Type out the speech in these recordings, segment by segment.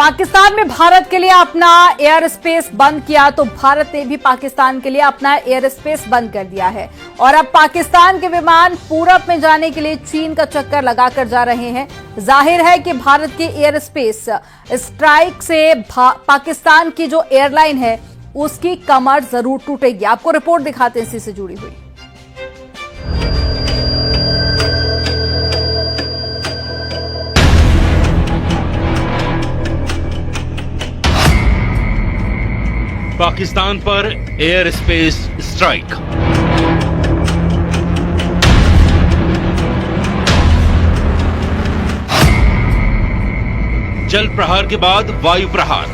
पाकिस्तान में भारत के लिए अपना एयर स्पेस बंद किया तो भारत ने भी पाकिस्तान के लिए अपना एयर स्पेस बंद कर दिया है और अब पाकिस्तान के विमान पूरब में जाने के लिए चीन का चक्कर लगाकर जा रहे हैं। जाहिर है कि भारत के एयर स्पेस स्ट्राइक से पाकिस्तान की जो एयरलाइन है उसकी कमर जरूर टूटेगी। आपको रिपोर्ट दिखाते हैं इसी से जुड़ी हुई। पाकिस्तान पर एयर स्पेस स्ट्राइक। जल प्रहार के बाद वायु प्रहार।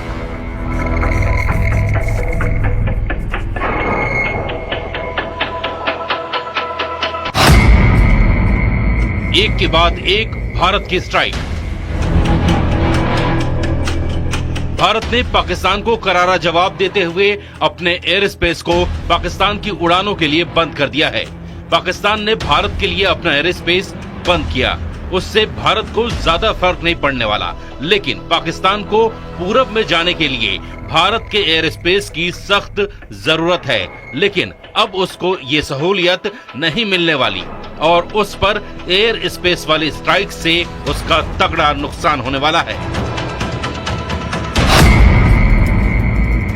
एक के बाद एक भारत की स्ट्राइक। भारत ने पाकिस्तान को करारा जवाब देते हुए अपने एयर स्पेस को पाकिस्तान की उड़ानों के लिए बंद कर दिया है। पाकिस्तान ने भारत के लिए अपना एयर स्पेस बंद किया, उससे भारत को ज्यादा फर्क नहीं पड़ने वाला, लेकिन पाकिस्तान को पूरब में जाने के लिए भारत के एयर स्पेस की सख्त जरूरत है। लेकिन अब उसको ये सहूलियत नहीं मिलने वाली और उस पर एयर स्पेस वाली स्ट्राइक से उसका तगड़ा नुकसान होने वाला है।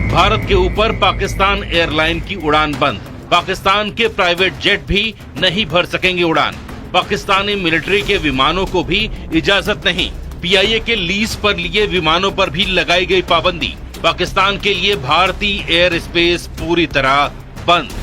भारत के ऊपर पाकिस्तान एयरलाइन की उड़ान बंद। पाकिस्तान के प्राइवेट जेट भी नहीं भर सकेंगे उड़ान। पाकिस्तानी मिलिट्री के विमानों को भी इजाजत नहीं। पीआईए के लीज पर लिए विमानों पर भी लगाई गई पाबंदी। पाकिस्तान के लिए भारतीय एयर स्पेस पूरी तरह बंद।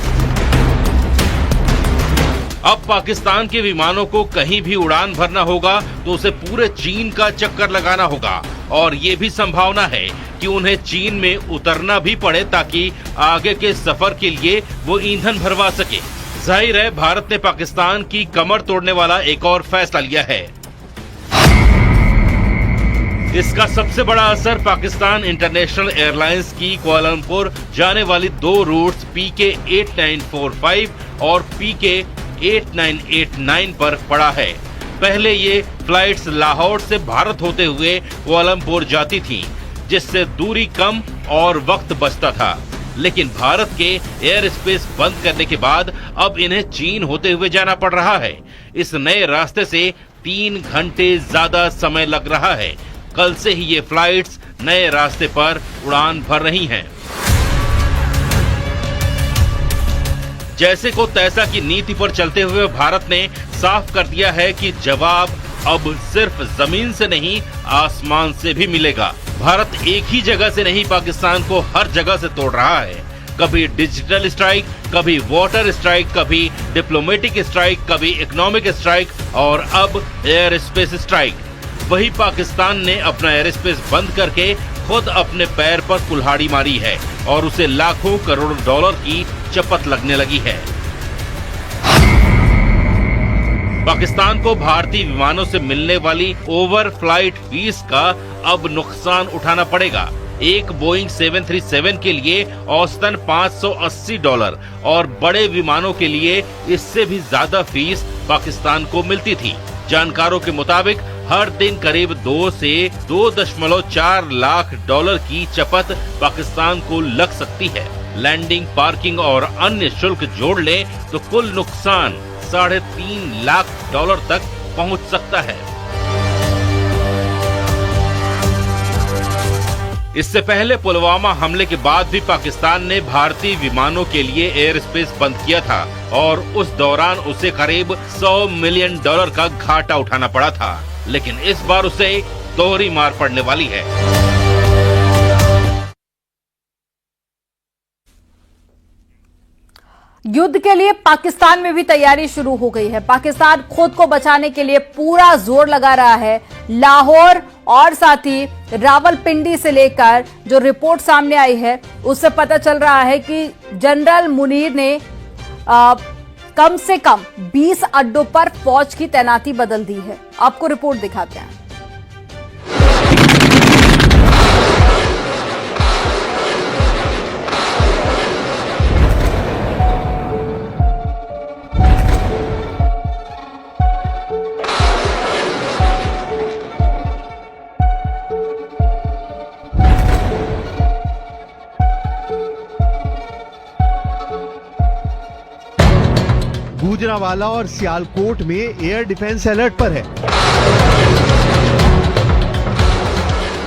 अब पाकिस्तान के विमानों को कहीं भी उड़ान भरना होगा तो उसे पूरे चीन का चक्कर लगाना होगा और ये भी संभावना है कि उन्हें चीन में उतरना भी पड़े ताकि आगे के सफर के लिए वो ईंधन भरवा सके। जाहिर है भारत ने पाकिस्तान की कमर तोड़ने वाला एक और फैसला लिया है। इसका सबसे बड़ा असर पाकिस्तान इंटरनेशनल एयरलाइंस की कुआलालंपुर जाने वाली दो रूट्स पीके 8945 और पीके 8989 पर पड़ा है। पहले ये फ्लाइट्स लाहौर से भारत होते हुए कुआलालंपुर जाती थीं, जिससे दूरी कम और वक्त बचता था। लेकिन भारत के एयर स्पेस बंद करने के बाद अब इन्हें चीन होते हुए जाना पड़ रहा है। इस नए रास्ते से 3 घंटे ज्यादा समय लग रहा है। कल से ही ये फ्लाइट्स नए रास्ते पर उड़ान भर रही हैं। जैसे को तैसा की नीति पर चलते हुए भारत ने साफ कर दिया है कि जवाब अब सिर्फ जमीन से नहीं आसमान से भी मिलेगा। भारत एक ही जगह से नहीं पाकिस्तान को हर जगह से तोड़ रहा है। कभी डिजिटल स्ट्राइक, कभी वाटर स्ट्राइक, कभी डिप्लोमेटिक स्ट्राइक, कभी इकोनॉमिक स्ट्राइक और अब एयर स्पेस स्ट्राइक। वही पाकिस्तान ने अपना एयर स्पेस बंद करके खुद अपने पैर पर कुल्हाड़ी मारी है और उसे लाखों करोड़ डॉलर की चपत लगने लगी है। पाकिस्तान को भारतीय विमानों से मिलने वाली ओवर फ्लाइट फीस का अब नुकसान उठाना पड़ेगा। एक बोइंग 737 के लिए औसतन $580 और बड़े विमानों के लिए इससे भी ज्यादा फीस पाकिस्तान को मिलती थी। जानकारों के मुताबिक हर दिन करीब 2 से 2.4 लाख डॉलर की चपत पाकिस्तान को लग सकती है। लैंडिंग, पार्किंग और अन्य शुल्क जोड़ ले तो कुल नुकसान $3.5 लाख तक पहुंच सकता है। इससे पहले पुलवामा हमले के बाद भी पाकिस्तान ने भारतीय विमानों के लिए एयर स्पेस बंद किया था और उस दौरान उसे करीब $100 मिलियन का घाटा उठाना पड़ा था। लेकिन इस बार उसे दोहरी मार पड़ने वाली है। युद्ध के लिए पाकिस्तान में भी तैयारी शुरू हो गई है। पाकिस्तान खुद को बचाने के लिए पूरा जोर लगा रहा है। लाहौर और साथ ही रावलपिंडी से लेकर जो रिपोर्ट सामने आई है उससे पता चल रहा है कि जनरल मुनीर ने कम से कम 20 अड्डों पर फौज की तैनाती बदल दी है। आपको रिपोर्ट दिखाते हैं। गुजरांवाला और सियालकोट में एयर डिफेंस अलर्ट पर है।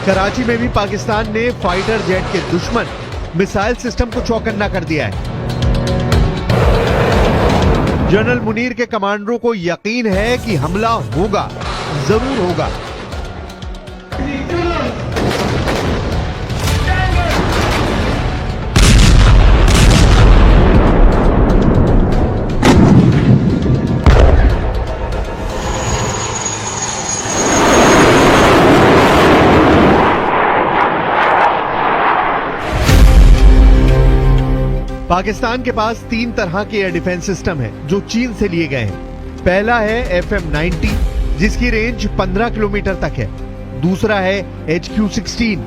कराची में भी पाकिस्तान ने फाइटर जेट के दुश्मन मिसाइल सिस्टम को चौकन्ना कर दिया है। जनरल मुनीर के कमांडरों को यकीन है कि हमला होगा, जरूर होगा। पाकिस्तान के पास 3 तरह के एयर डिफेंस सिस्टम हैं जो चीन से लिए गए हैं। पहला है FM-90 जिसकी रेंज 15 किलोमीटर तक है। दूसरा है HQ-16,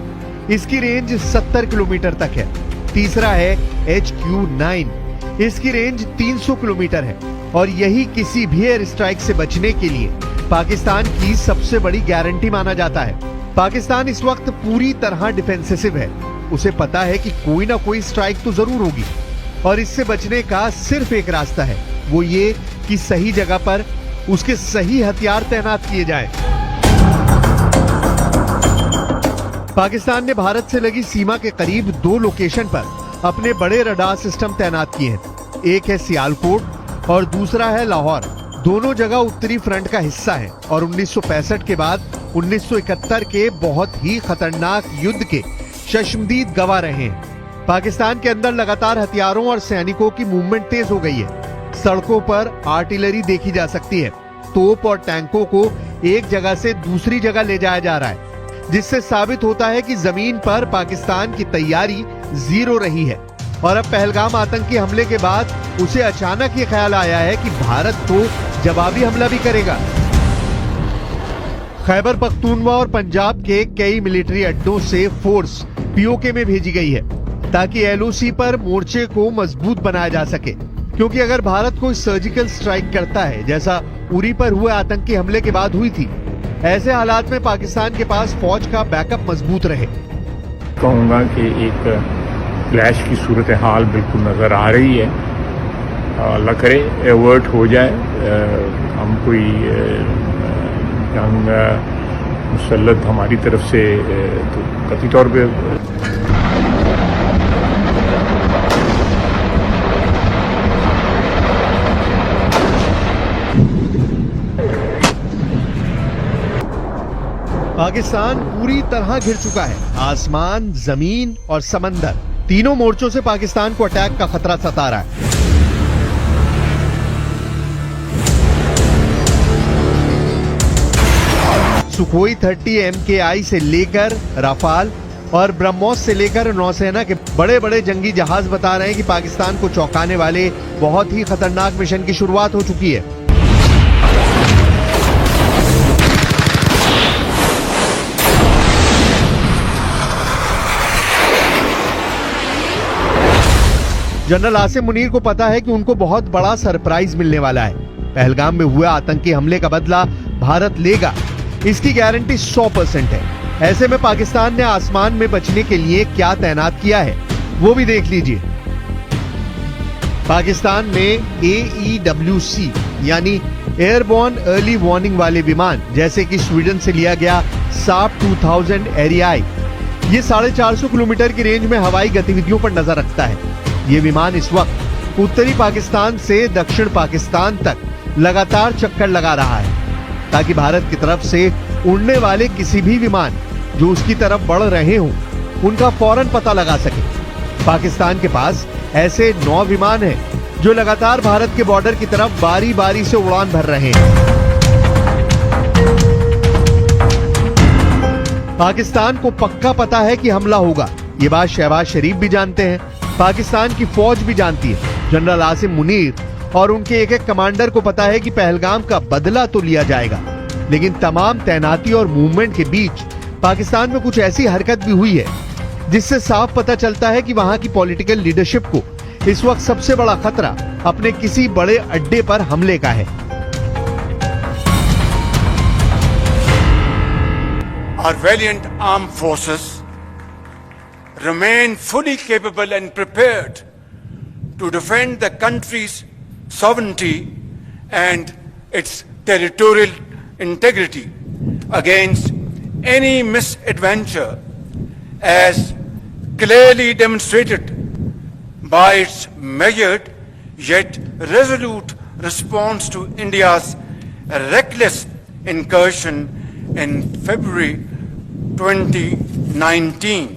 इसकी रेंज 70 किलोमीटर तक है। तीसरा है HQ-9, इसकी रेंज 300 किलोमीटर है। और यही किसी भी एयर स्ट्राइक से बचने के लिए पाकिस्तान की सबसे बड़ी गारंटी माना जाता है। पाकिस्तान इस वक्त पूरी तरह डिफेंसिव है। उसे पता है कि कोई ना कोई स्ट्राइक तो जरूर होगी और इससे बचने का सिर्फ एक रास्ता है, वो ये कि सही जगह पर उसके सही हथियार तैनात किए जाएं। पाकिस्तान ने भारत से लगी सीमा के करीब 2 लोकेशन पर अपने बड़े रडार सिस्टम तैनात किए हैं। एक है सियालकोट और दूसरा है लाहौर। दोनों जगह उत्तरी फ्रंट का हिस्सा है और 1965 के बाद 1971 के बहुत ही खतरनाक युद्ध के शश्मदीद गवाह रहे हैं। पाकिस्तान के अंदर लगातार हथियारों और सैनिकों की मूवमेंट तेज हो गई है। सड़कों पर आर्टिलरी देखी जा सकती है। तोप और टैंकों को एक जगह से दूसरी जगह ले जाया जा रहा है, जिससे साबित होता है कि जमीन पर पाकिस्तान की तैयारी जीरो रही है। और अब पहलगाम आतंकी हमले के बाद उसे अचानक ये ख्याल आया है कि भारत तो जवाबी हमला भी करेगा। खैबर पख्तूनवा और पंजाब के कई मिलिट्री अड्डों से फोर्स POK में भेजी गई है ताकि LOC पर मोर्चे को मजबूत बनाया जा सके। क्योंकि अगर भारत कोई सर्जिकल स्ट्राइक करता है, जैसा उरी पर हुए आतंकी हमले के बाद हुई थी, ऐसे हालात में पाकिस्तान के पास फौज का बैकअप मजबूत रहे। कहूँगा कि एक क्लैश की सूरत हाल बिल्कुल नजर आ रही है। अल्लाह करे एवर्ट हो जाए, हम कोई जंग मुसल्लत हमारी तरफ से तो कतई तौर पे पाकिस्तान पूरी तरह घिर चुका है। आसमान, जमीन और समंदर, तीनों मोर्चों से पाकिस्तान को अटैक का खतरा सता रहा है। सुखोई 30 MKI से लेकर राफाल और ब्रह्मोस से लेकर नौसेना के बड़े बड़े जंगी जहाज बता रहे हैं कि पाकिस्तान को चौंकाने वाले बहुत ही खतरनाक मिशन की शुरुआत हो चुकी है। जनरल आसिम मुनीर को पता है कि उनको बहुत बड़ा सरप्राइज मिलने वाला है। पहलगाम में हुए आतंकी हमले का बदला भारत लेगा, इसकी गारंटी 100% है। ऐसे में पाकिस्तान ने आसमान में बचने के लिए क्या तैनात किया है वो भी देख लीजिए। पाकिस्तान में AEWC यानी एयरबोर्न अर्ली वार्निंग वाले विमान, जैसे कि स्वीडन से लिया गया साप 2000 एरियाई, ये 450 किलोमीटर की रेंज में हवाई गतिविधियों पर नजर रखता है। ये विमान इस वक्त उत्तरी पाकिस्तान से दक्षिण पाकिस्तान तक लगातार चक्कर लगा रहा है ताकि भारत की तरफ से उड़ने वाले किसी भी विमान जो उसकी तरफ बढ़ रहे हों, उनका फौरन पता लगा सके। पाकिस्तान के पास ऐसे 9 विमान हैं जो लगातार भारत के बॉर्डर की तरफ बारी बारी से उड़ान भर रहे हैं। पाकिस्तान को पक्का पता है कि हमला होगा। ये बात शहबाज शरीफ भी जानते हैं, पाकिस्तान की फौज भी जानती है। जनरल आसिम मुनीर और उनके एक कमांडर को पता है कि पहलगाम का बदला तो लिया जाएगा, लेकिन तमाम तैनाती और मूवमेंट के बीच पाकिस्तान में कुछ ऐसी हरकत भी हुई है जिससे साफ पता चलता है कि वहां की पॉलिटिकल लीडरशिप को इस वक्त सबसे बड़ा खतरा अपने किसी बड़े अड्डे पर हमले का है। Our valiant armed forces remain fully capable and prepared to defend the country's sovereignty and its territorial integrity against any misadventure, as clearly demonstrated by its measured yet resolute response to India's reckless incursion in February 2019.